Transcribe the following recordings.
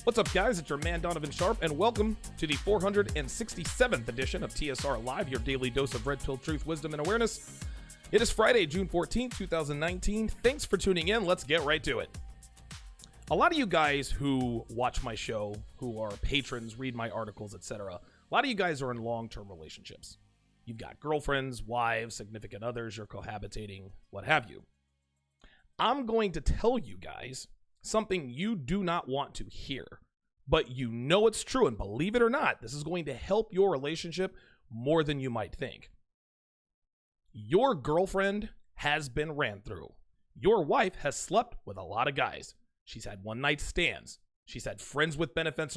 What's up, guys? It's your man, Donovan Sharpe, and welcome to the 467th edition of TSR Live, your daily dose of red pill truth, wisdom, and awareness. It is Friday, June 14th, 2019. Thanks for tuning in. Let's get right to it. A lot of you guys who watch my show, who are patrons, read my articles, etc., a lot of you guys are in long-term relationships. You've got girlfriends, wives, significant others, you're cohabitating, what have you. I'm going to tell you guys something you do not want to hear, but you know it's true, and believe it or not, this is going to help your relationship more than you might think. Your girlfriend has been ran through. Your wife has slept with a lot of guys. She's had one-night stands. She's had friends with benefits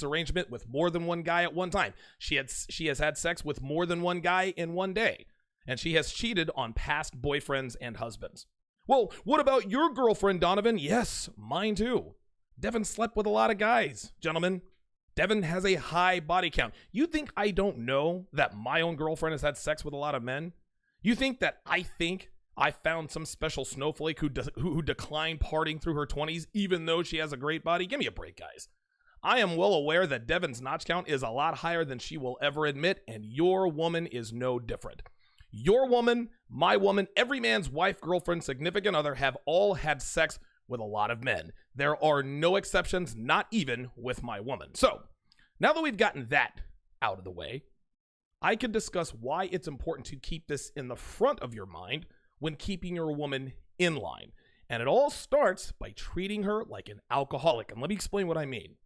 arrangement with more than one guy at one time. She has had sex with more than one guy in one day, and she has cheated on past boyfriends and husbands. Well, what about your girlfriend, Donovan? Yes, mine too. Devin slept with a lot of guys, gentlemen. Devin has a high body count. You think I don't know that my own girlfriend has had sex with a lot of men? You think that I found some special snowflake who declined partying through her 20s even though she has a great body? Give me a break, guys. I am well aware that Devin's notch count is a lot higher than she will ever admit, and your woman is no different. Your woman, my woman, every man's wife, girlfriend, significant other have all had sex with a lot of men. There are no exceptions, not even with my woman. So, now that we've gotten that out of the way, I can discuss why it's important to keep this in the front of your mind when keeping your woman in line. And it all starts by treating her like an alcoholic. And let me explain what I mean.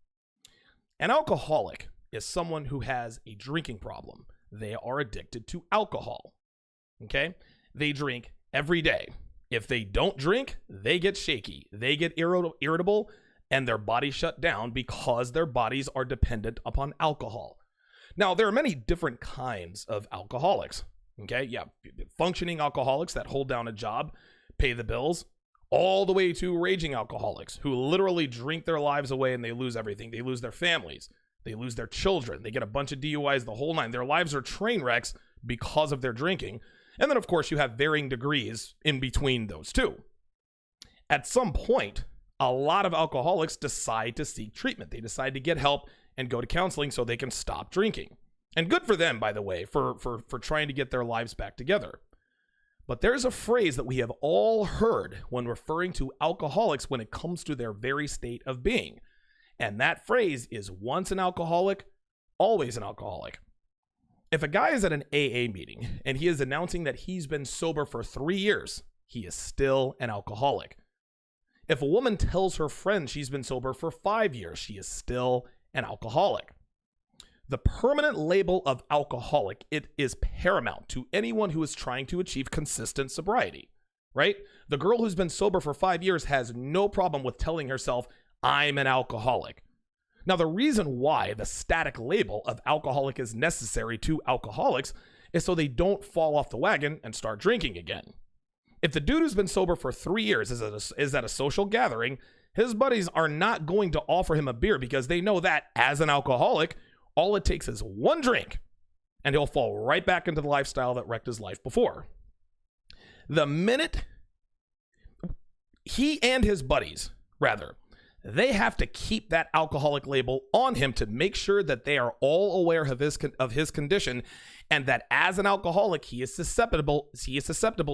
An alcoholic is someone who has a drinking problem. They are addicted to alcohol. Okay? They drink every day. If they don't drink, they get shaky. They get irritable, and their bodies shut down because their bodies are dependent upon alcohol. Now, there are many different kinds of alcoholics. Okay? Yeah, functioning alcoholics that hold down a job, pay the bills, all the way to raging alcoholics who literally drink their lives away and they lose everything. They lose their families. They lose their children. They get a bunch of DUIs, the whole nine. Their lives are train wrecks because of their drinking. And then, of course, you have varying degrees in between those two. At some point, a lot of alcoholics decide to seek treatment. They decide to get help and go to counseling so they can stop drinking. And good for them, by the way, for trying to get their lives back together. But there's a phrase that we have all heard when referring to alcoholics when it comes to their very state of being. And that phrase is once an alcoholic, always an alcoholic. If a guy is at an AA meeting and he is announcing that he's been sober for 3 years, he is still an alcoholic. If a woman tells her friend she's been sober for 5 years, she is still an alcoholic. The permanent label of alcoholic, it is paramount to anyone who is trying to achieve consistent sobriety, right? The girl who's been sober for 5 years has no problem with telling herself, I'm an alcoholic. Now, the reason why the static label of alcoholic is necessary to alcoholics is so they don't fall off the wagon and start drinking again. If the dude who's been sober for 3 years is at a social gathering, his buddies are not going to offer him a beer because they know that, as an alcoholic, all it takes is one drink and he'll fall right back into the lifestyle that wrecked his life before. The minute he and his buddies, they have to keep that alcoholic label on him to make sure that they are all aware of his condition, and that as an alcoholic, he is susceptible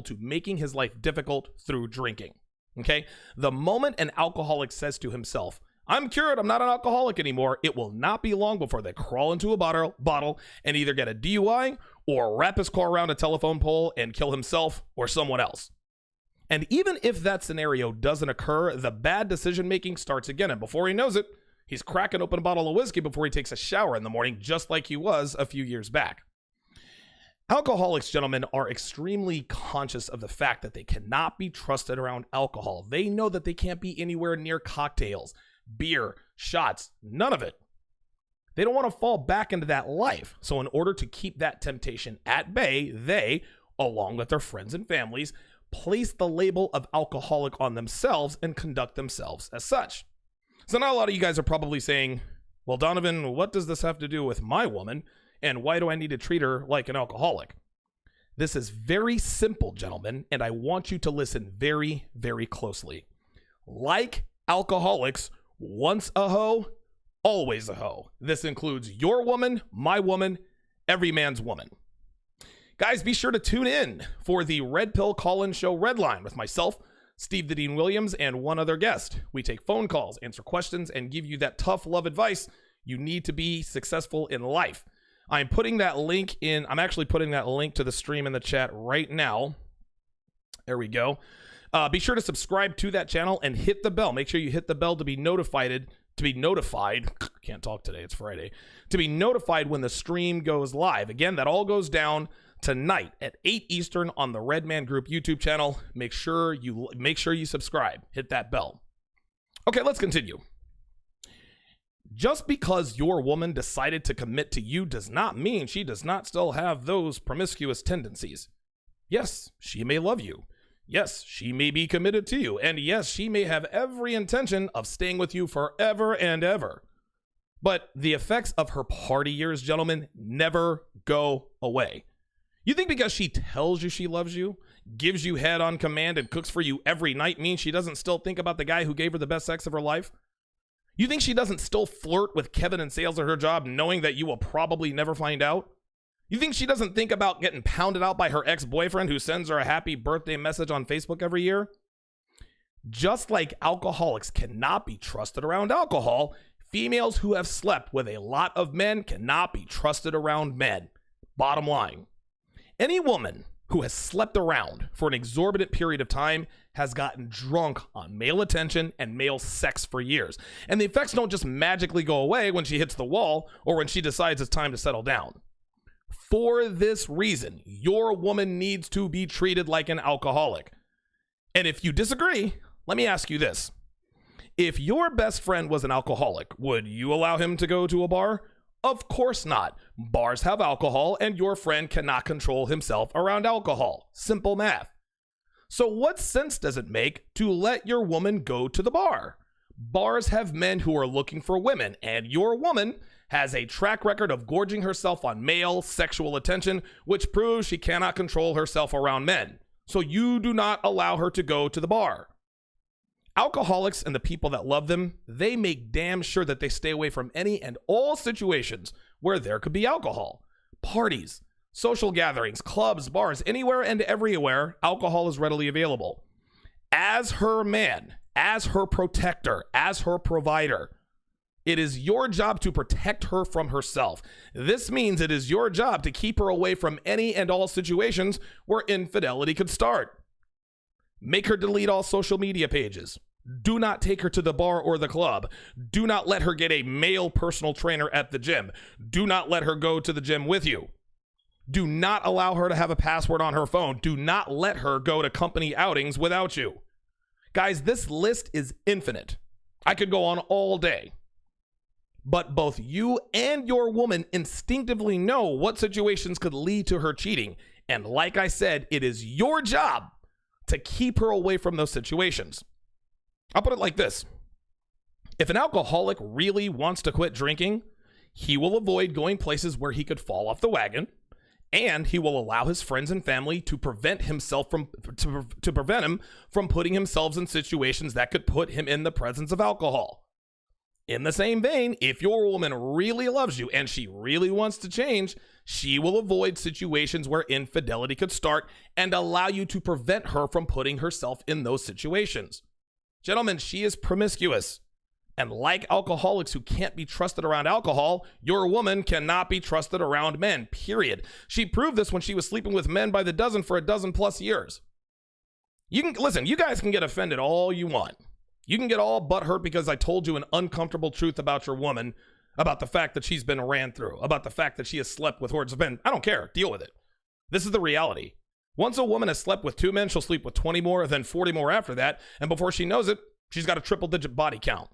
to making his life difficult through drinking. Okay? The moment an alcoholic says to himself, I'm cured, I'm not an alcoholic anymore, it will not be long before they crawl into a bottle and either get a DUI or wrap his car around a telephone pole and kill himself or someone else. And even if that scenario doesn't occur, the bad decision-making starts again. And before he knows it, he's cracking open a bottle of whiskey before he takes a shower in the morning, just like he was a few years back. Alcoholics, gentlemen, are extremely conscious of the fact that they cannot be trusted around alcohol. They know that they can't be anywhere near cocktails, beer, shots, none of it. They don't want to fall back into that life. So in order to keep that temptation at bay, they, along with their friends and families, place the label of alcoholic on themselves and conduct themselves as such. So now a lot of you guys are probably saying, well, Donovan, what does this have to do with my woman? And why do I need to treat her like an alcoholic? This is very simple, gentlemen, and I want you to listen very, very closely. Like alcoholics, Once a hoe, always a hoe. This includes your woman, my woman, every man's woman. Guys, be sure to tune in for the Red Pill Call-In Show Red Line with myself, Steve the Dean Williams, and one other guest. We take phone calls, answer questions, and give you that tough love advice you need to be successful in life. I'm actually putting that link to the stream in the chat right now. There we go. Be sure to subscribe to that channel and hit the bell. Make sure you hit the bell to be notified. Can't talk today, it's Friday. To be notified when the stream goes live. Again, that all goes down tonight at 8 Eastern on the Red Man Group YouTube channel. Make sure you subscribe. Hit that bell. Okay, let's continue. Just because your woman decided to commit to you does not mean she does not still have those promiscuous tendencies. Yes, she may love you. Yes, she may be committed to you. And yes, she may have every intention of staying with you forever and ever. But the effects of her party years, gentlemen, never go away. You think because she tells you she loves you, gives you head on command, and cooks for you every night means she doesn't still think about the guy who gave her the best sex of her life? You think she doesn't still flirt with Kevin in sales at her job knowing that you will probably never find out? You think she doesn't think about getting pounded out by her ex-boyfriend who sends her a happy birthday message on Facebook every year? Just like alcoholics cannot be trusted around alcohol, females who have slept with a lot of men cannot be trusted around men. Bottom line. Any woman who has slept around for an exorbitant period of time has gotten drunk on male attention and male sex for years. And the effects don't just magically go away when she hits the wall or when she decides it's time to settle down. For this reason, your woman needs to be treated like an alcoholic. And if you disagree, let me ask you this. If your best friend was an alcoholic, would you allow him to go to a bar? Of course not. Bars have alcohol, and your friend cannot control himself around alcohol. Simple math. So what sense does it make to let your woman go to the bar? Bars have men who are looking for women, and your woman has a track record of gorging herself on male sexual attention, which proves she cannot control herself around men. So you do not allow her to go to the bar. Alcoholics and the people that love them, they make damn sure that they stay away from any and all situations where there could be alcohol. Parties, social gatherings, clubs, bars, anywhere and everywhere, alcohol is readily available. As her man, as her protector, as her provider, it is your job to protect her from herself. This means it is your job to keep her away from any and all situations where infidelity could start. Make her delete all social media pages. Do not take her to the bar or the club. Do not let her get a male personal trainer at the gym. Do not let her go to the gym with you. Do not allow her to have a password on her phone. Do not let her go to company outings without you. Guys, this list is infinite. I could go on all day. But both you and your woman instinctively know what situations could lead to her cheating. And like I said, it is your job to keep her away from those situations. I'll put it like this. If an alcoholic really wants to quit drinking, he will avoid going places where he could fall off the wagon, and he will allow his friends and family to prevent him from putting himself in situations that could put him in the presence of alcohol. In the same vein, if your woman really loves you and she really wants to change, she will avoid situations where infidelity could start and allow you to prevent her from putting herself in those situations. Gentlemen, she is promiscuous. And like alcoholics who can't be trusted around alcohol, your woman cannot be trusted around men, period. She proved this when she was sleeping with men by the dozen for a dozen plus years. You guys can get offended all you want. You can get all butthurt because I told you an uncomfortable truth about your woman, about the fact that she's been ran through, about the fact that she has slept with hordes of men. I don't care. Deal with it. This is the reality. Once a woman has slept with 2 men, she'll sleep with 20 more, then 40 more after that. And before she knows it, she's got a triple-digit body count.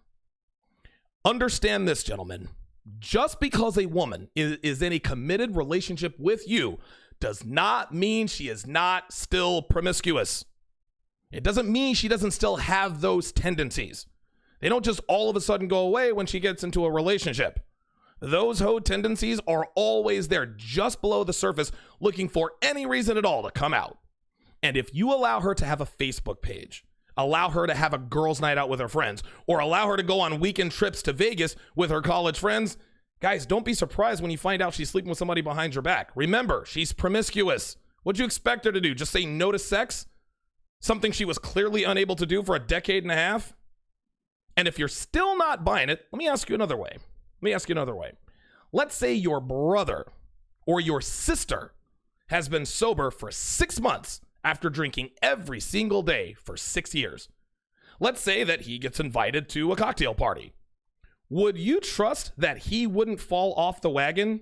Understand this, gentlemen. Just because a woman is in a committed relationship with you does not mean she is not still promiscuous. It doesn't mean she doesn't still have those tendencies. They don't just all of a sudden go away when she gets into a relationship. Those hoe tendencies are always there, just below the surface, looking for any reason at all to come out. And if you allow her to have a Facebook page, allow her to have a girls' night out with her friends, or allow her to go on weekend trips to Vegas with her college friends, guys, don't be surprised when you find out she's sleeping with somebody behind your back. Remember, she's promiscuous. What'd you expect her to do? Just say no to sex? Something she was clearly unable to do for a decade and a half? And if you're still not buying it, let me ask you another way. Let's say your brother or your sister has been sober for 6 months after drinking every single day for 6 years. Let's say that he gets invited to a cocktail party. Would you trust that he wouldn't fall off the wagon?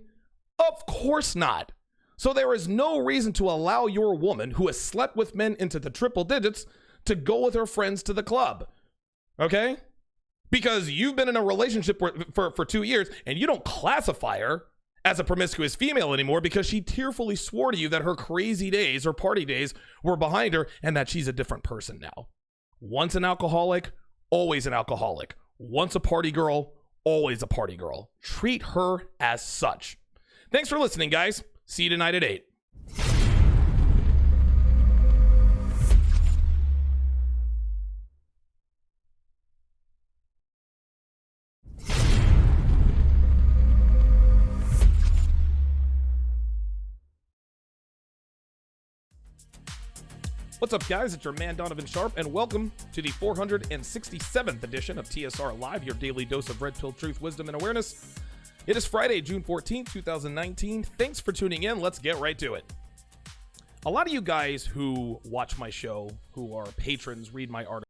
Of course not. So there is no reason to allow your woman who has slept with men into the triple digits to go with her friends to the club. Okay? Because you've been in a relationship for 2 years and you don't classify her as a promiscuous female anymore because she tearfully swore to you that her crazy days or party days were behind her and that she's a different person now. Once an alcoholic, always an alcoholic. Once a party girl, always a party girl. Treat her as such. Thanks for listening, guys. See you tonight at 8. What's up, guys? It's your man, Donovan Sharpe, and welcome to the 467th edition of TSR Live, your daily dose of red pill truth, wisdom, and awareness. It is Friday, June 14th, 2019. Thanks for tuning in. Let's get right to it. A lot of you guys who watch my show, who are patrons, read my articles,